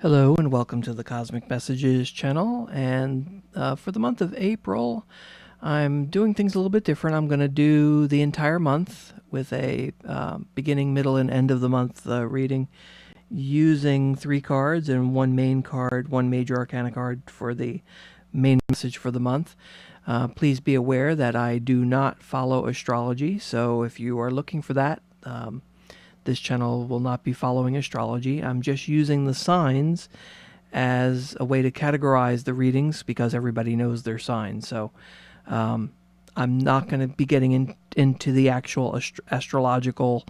Hello and welcome to the Cosmic Messages channel. And for the month of April, I'm doing things a little bit different. I'm going to do the entire month with a beginning, middle, and end of the month reading using 3 cards and one main card, one major arcana card for the main message for the month. Please be aware that I do not follow astrology, so if you are looking for that, this channel will not be following astrology. I'm just using the signs as a way to categorize the readings because everybody knows their signs. So I'm not going to be getting into the actual astrological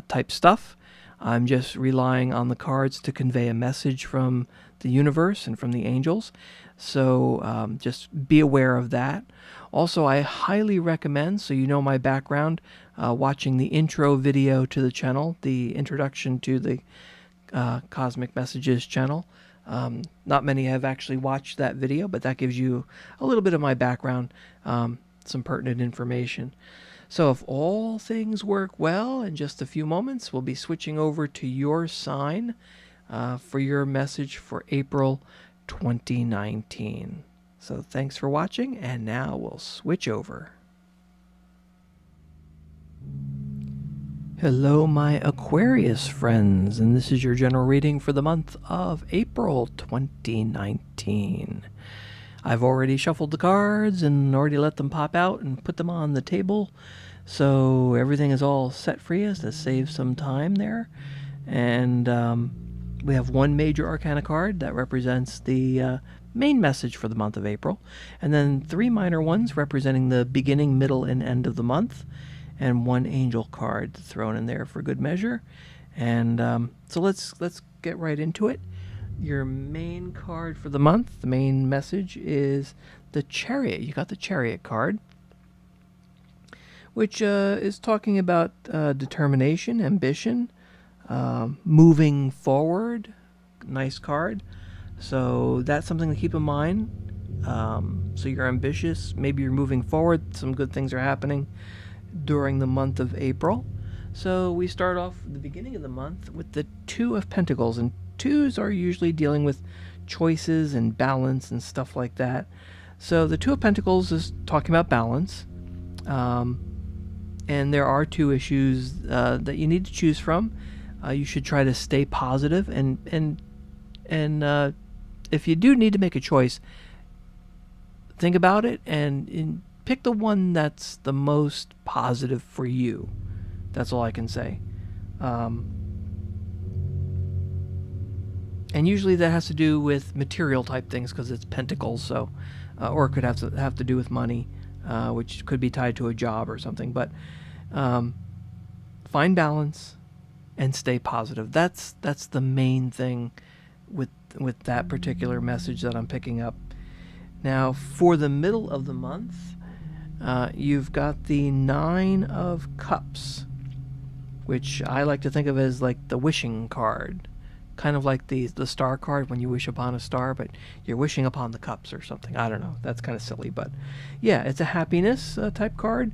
type stuff. I'm just relying on the cards to convey a message from the universe and from the angels. So just be aware of that. Also, I highly recommend, so you know my background, watching the intro video to the channel, the introduction to the Cosmic Messages channel. Not many have actually watched that video, but that gives you a little bit of my background, some pertinent information. So if all things work well, in just a few moments, we'll be switching over to your sign for your message for April 2019. So thanks for watching, and now we'll switch over. Hello, my Aquarius friends, and this is your general reading for the month of April 2019. I've already shuffled the cards and already let them pop out and put them on the table, so everything is all set for you to save some time there. And we have one major arcana card that represents the main message for the month of April, and then 3 minor ones representing the beginning, middle, and end of the month, and one angel card thrown in there for good measure. And so let's get right into it. Your main card for the month, the main message, is the Chariot. You got the Chariot card, which is talking about determination, ambition, moving forward. Nice card. So that's something to keep in mind. So you're ambitious, maybe you're moving forward, some good things are happening during the month of April. So we start off the beginning of the month with the Two of Pentacles, and twos are usually dealing with choices and balance and stuff like that. So the Two of Pentacles is talking about balance, and there are 2 issues that you need to choose from. You should try to stay positive, and if you do need to make a choice, think about it and pick the one that's the most positive for you. That's all I can say. And usually that has to do with material type things because it's pentacles, so or it could have to do with money, which could be tied to a job or something. But find balance and stay positive. That's the main thing with that particular message that I'm picking up. Now, for the middle of the month, you've got the 9 of Cups, which I like to think of as like the wishing card, kind of like the star card when you wish upon a star, but you're wishing upon the cups or something. I don't know. That's kind of silly, but yeah, it's a happiness type card.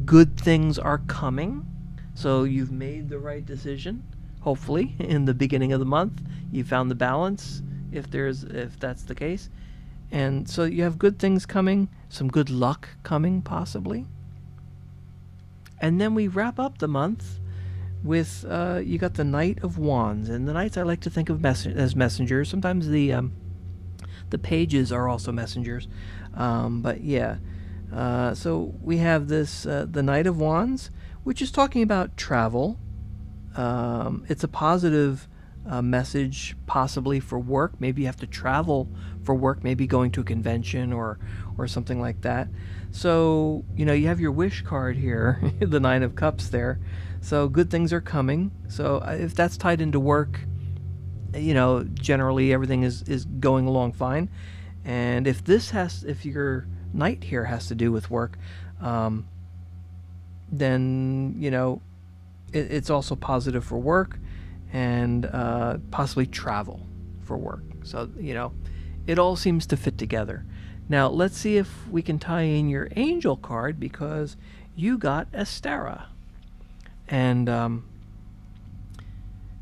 Good things are coming, so you've made the right decision. Hopefully, in the beginning of the month, you found the balance, if that's the case. And so you have good things coming, some good luck coming, possibly. And then we wrap up the month with, you got the Knight of Wands. And the Knights I like to think of as messengers. Sometimes the pages are also messengers. But yeah. So we have this, the Knight of Wands, which is talking about travel. It's a positive message, possibly for work. Maybe you have to travel for work, maybe going to a convention or something like that. So, you know, you have your wish card here, the 9 of Cups there. So good things are coming. So if that's tied into work, you know, generally everything is going along fine. And if your Knight here has to do with work, then, you know, it's also positive for work and possibly travel for work. So, you know, it all seems to fit together. Now, let's see if we can tie in your angel card, because you got Astera. And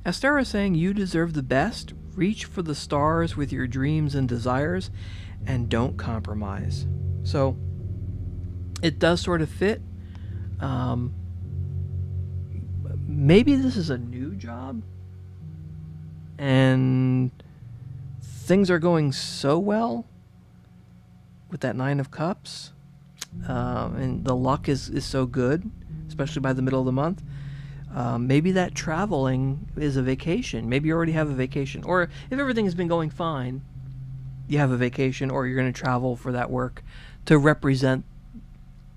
Esther is saying you deserve the best. Reach for the stars with your dreams and desires, and don't compromise. So it does sort of fit. Maybe this is a new job, and things are going so well with that Nine of Cups, and the luck is so good, especially by the middle of the month. Maybe that traveling is a vacation. Maybe you already have a vacation. Or if everything has been going fine, you have a vacation, or you're going to travel for that work to represent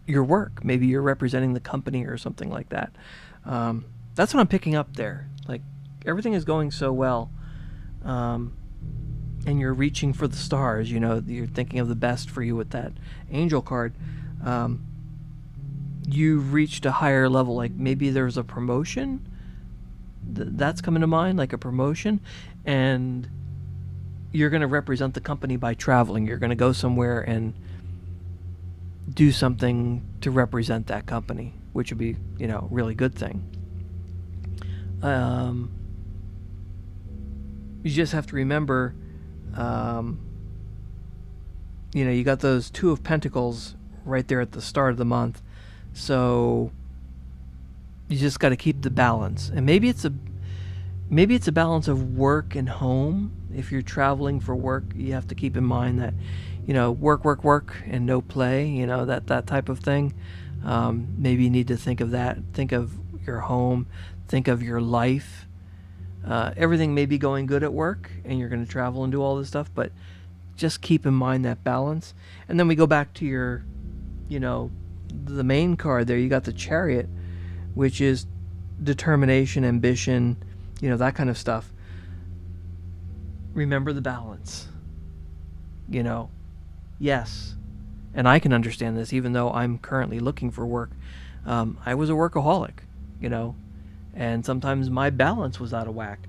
your work. Maybe you're representing the company or something like that. That's what I'm picking up there. Like, everything is going so well, and you're reaching for the stars. You know, you're thinking of the best for you with that angel card. You've reached a higher level. Like, maybe there's a promotion that's coming to mind, like a promotion, and you're going to represent the company by traveling. You're going to go somewhere and do something to represent that company, which would be, you know, a really good thing. You just have to remember, you know, you got those Two of Pentacles right there at the start of the month. So you just got to keep the balance. And maybe it's a balance of work and home. If you're traveling for work, you have to keep in mind that, you know, work, and no play, you know, that type of thing. Maybe you need to think of that. Think of your home. Think of your life. Everything may be going good at work, and you're going to travel and do all this stuff, but just keep in mind that balance. And then we go back to your, you know, the main card there. You got the Chariot, which is determination, ambition, you know, that kind of stuff. Remember the balance. You know, yes, and I can understand this, even though I'm currently looking for work. I was a workaholic, you know, and sometimes my balance was out of whack.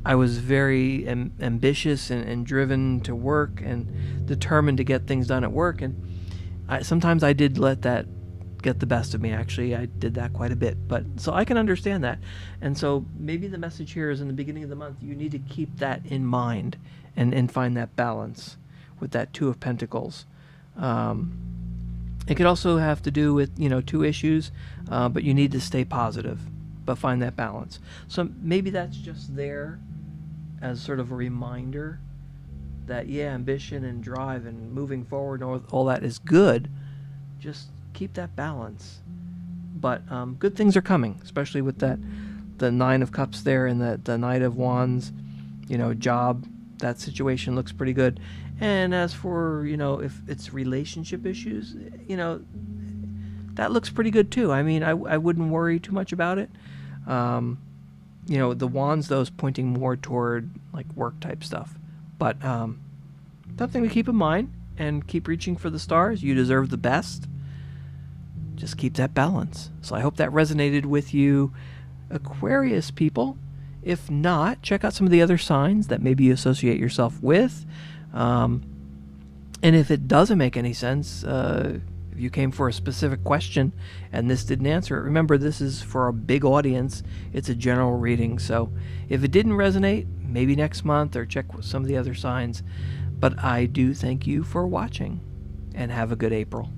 I was very ambitious and driven to work and determined to get things done at work, and sometimes I did let that get the best of me. Actually, I did that quite a bit, but so I can understand that. And so maybe the message here is, in the beginning of the month, you need to keep that in mind and find that balance with that Two of Pentacles. It could also have to do with, you know, two issues, but you need to stay positive, but find that balance. So maybe that's just there as sort of a reminder that, yeah, ambition and drive and moving forward and all that is good. Just keep that balance. But good things are coming, especially with that, the Nine of Cups there, and the Knight of Wands. You know, job, that situation looks pretty good. And as for, you know, if it's relationship issues, you know, that looks pretty good too. I mean, I wouldn't worry too much about it. You know, the Wands, though, is pointing more toward like work type stuff. But something to keep in mind, and keep reaching for the stars. You deserve the best. Just keep that balance. So I hope that resonated with you, Aquarius people. If not, check out some of the other signs that maybe you associate yourself with. And if it doesn't make any sense, if you came for a specific question and this didn't answer it, remember, this is for a big audience. It's a general reading. So if it didn't resonate, maybe next month, or check with some of the other signs. But I do thank you for watching, and have a good April.